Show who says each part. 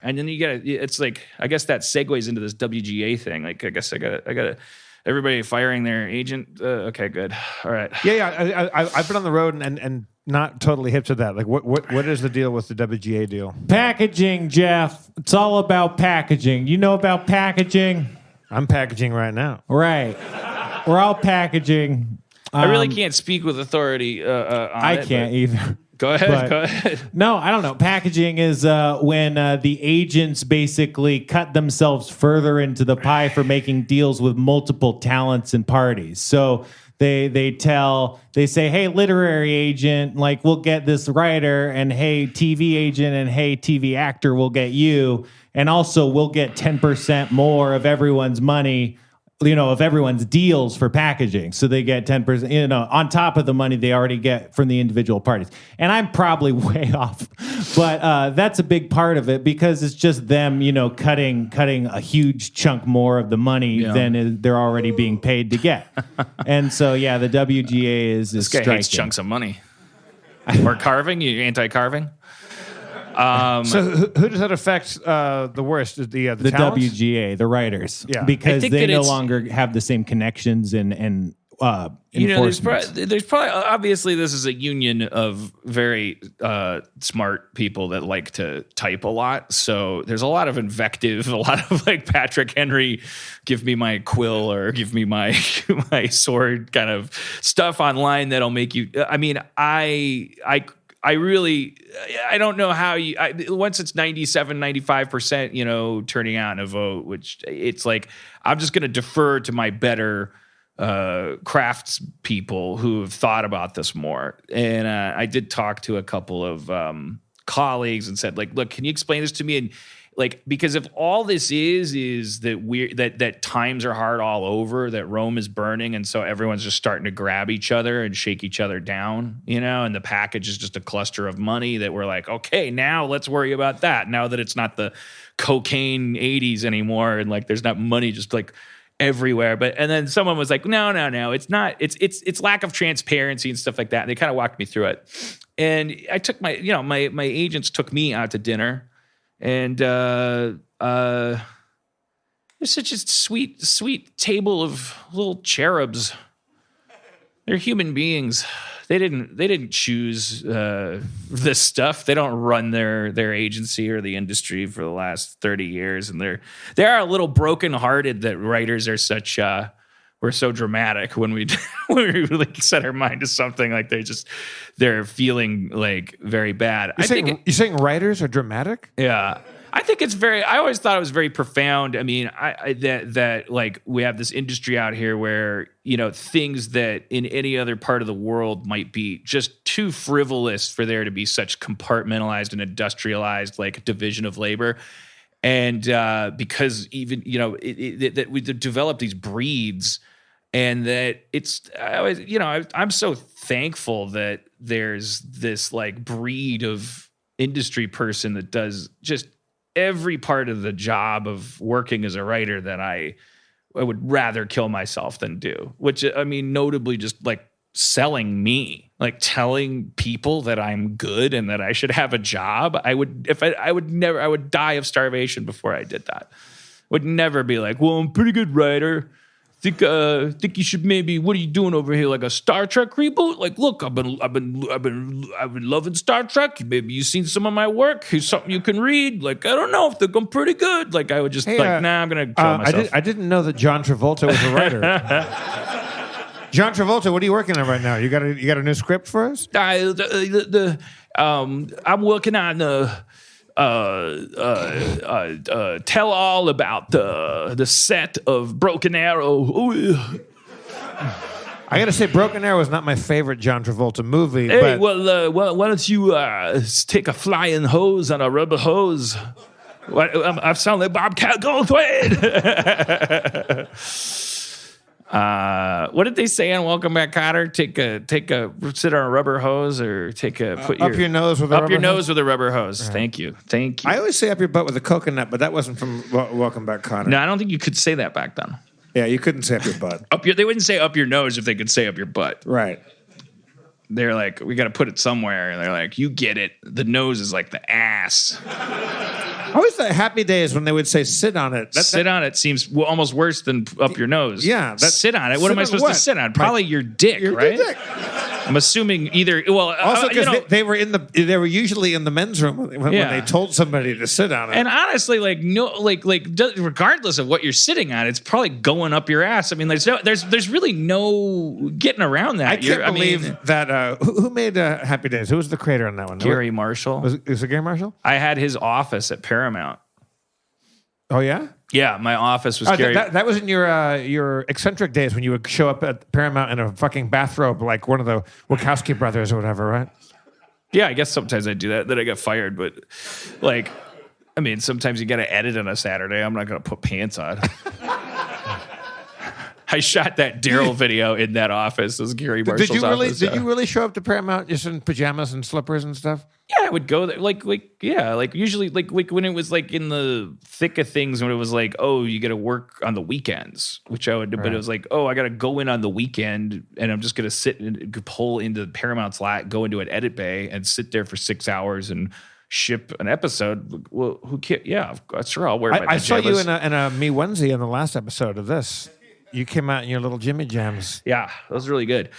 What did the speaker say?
Speaker 1: And then it's like, I guess that segues into this WGA thing. Like, I guess I got everybody firing their agent. Okay, good. All right.
Speaker 2: Yeah. I've been on the road and not totally hip to that. Like, what is the deal with the WGA deal?
Speaker 3: Packaging, Jeff. It's all about packaging. You know about packaging?
Speaker 2: I'm packaging right now.
Speaker 3: Right. We're all packaging.
Speaker 1: I really can't speak with authority on
Speaker 3: I can't either.
Speaker 1: Go ahead.
Speaker 3: No, I don't know. Packaging is when the agents basically cut themselves further into the pie for making deals with multiple talents and parties. So they say, hey, literary agent, like we'll get this writer, and hey, TV agent, and hey, TV actor, we'll get you. And also we'll get 10% more of everyone's money, of everyone's deals for packaging. So they get 10%, on top of the money they already get from the individual parties. And I'm probably way off, but that's a big part of it because it's just them, cutting a huge chunk more of the money than they're already being paid to get. And so, yeah, the WGA is
Speaker 1: this guy
Speaker 3: striking.
Speaker 1: Hates chunks of money. Or carving? You anti-carving?
Speaker 2: So who does that affect the worst? The talents?
Speaker 3: WGA, the writers,
Speaker 1: I
Speaker 3: because
Speaker 1: think
Speaker 3: they
Speaker 1: that
Speaker 3: no longer have the same connections and enforcement.
Speaker 1: There's probably obviously this is a union of very smart people that like to type a lot. So there's a lot of invective, a lot of like Patrick Henry, give me my quill or give me my my sword kind of stuff online that'll make you. I mean, I really, I don't know how once it's 97, 95%, turning out in a vote, which it's like, I'm just going to defer to my better crafts people who have thought about this more. And I did talk to a couple of colleagues and said, like, look, can you explain this to me? And like, because if all this is that that times are hard all over, that Rome is burning, and so everyone's just starting to grab each other and shake each other down, and the package is just a cluster of money that we're like, okay, now let's worry about that. Now that it's not the cocaine 80s anymore, and like there's not money just like everywhere. And then someone was like, no, it's not. It's lack of transparency and stuff like that. And they kind of walked me through it. And I took my agents took me out to dinner. And there's such a sweet table of little cherubs. They're human beings. They didn't choose this stuff. They don't run their agency or the industry for the last 30 years, and they are a little brokenhearted that writers are such. We're so dramatic when we really set our mind to something, like they're feeling like very bad.
Speaker 2: You're saying writers are dramatic?
Speaker 1: Yeah. I think it's I always thought it was very profound. I mean, that like we have this industry out here where, things that in any other part of the world might be just too frivolous for there to be such compartmentalized and industrialized like division of labor. And because even, that we develop these breeds, and that I'm so thankful that there's this like breed of industry person that does just every part of the job of working as a writer that I would rather kill myself than do, which I mean, notably just like selling me, like telling people that I'm good and that I should have a job. I would die of starvation before I did that. Would never be like, well, I'm a pretty good writer. Think you should maybe. What are you doing over here? Like a Star Trek reboot? Like, look, I've been loving Star Trek. Maybe you've seen some of my work. Here's something you can read. Like, I don't know if I'm pretty good. Like, I would just nah, I'm gonna kill myself.
Speaker 2: I didn't know that John Travolta was a writer. John Travolta, what are you working on right now? You got a new script for us?
Speaker 1: I'm working on tell all about the set of Broken Arrow.
Speaker 2: I gotta say, Broken Arrow is not my favorite John Travolta movie.
Speaker 1: Hey,
Speaker 2: but
Speaker 1: why don't you take a flying hose on a rubber hose? I sound like Bobcat Goldthwait. What did they say on Welcome Back, Kotter? Take a sit on a rubber hose, or put
Speaker 2: up your nose with
Speaker 1: a rubber hose. Right. Thank you.
Speaker 2: I always say up your butt with a coconut, but that wasn't from Welcome Back, Kotter.
Speaker 1: No, I don't think you could say that back then.
Speaker 2: Yeah, you couldn't say up your butt.
Speaker 1: They wouldn't say up your nose if they could say up your butt.
Speaker 2: Right.
Speaker 1: they're like, we got to put it somewhere. And they're like, you get it. The nose is like the ass.
Speaker 2: Always the Happy Days when they would say sit on it.
Speaker 1: Sit on it seems almost worse than up your nose.
Speaker 2: Yeah.
Speaker 1: Sit on it. What am I supposed to sit on? Probably your dick, right?
Speaker 2: Dick.
Speaker 1: I'm assuming either. Well,
Speaker 2: Also, because they were usually in the men's room when they told somebody to sit on it.
Speaker 1: And honestly, regardless of what you're sitting on, it's probably going up your ass. I mean, there's really no getting around that.
Speaker 2: I can't believe that. Who made Happy Days? Who was the creator on that one?
Speaker 1: Gary Marshall.
Speaker 2: Was it Gary Marshall?
Speaker 1: I had his office at Paramount.
Speaker 2: Oh yeah.
Speaker 1: Yeah, my office was Gary.
Speaker 2: That was in your eccentric days when you would show up at Paramount in a fucking bathrobe like one of the Wachowski brothers or whatever, right?
Speaker 1: Yeah, I guess sometimes I do that. Then I get fired, but sometimes you got to edit on a Saturday. I'm not going to put pants on. I shot that Daryl video in that office. It was Gary Marshall's office.
Speaker 2: Did you really show up to Paramount just in pajamas and slippers and stuff?
Speaker 1: Yeah, I would go there. Usually when it was like in the thick of things, when it was like, oh, you got to work on the weekends, which I would do. But it was like, oh, I got to go in on the weekend and I'm just going to sit and pull into Paramount's lot, go into an edit bay and sit there for 6 hours and ship an episode. Well, who cares? Yeah, sure, I'll wear my pajamas.
Speaker 2: I saw you in a Me onesie in the last episode of this. You came out in your little Jimmy Jams.
Speaker 1: Yeah, that was really good.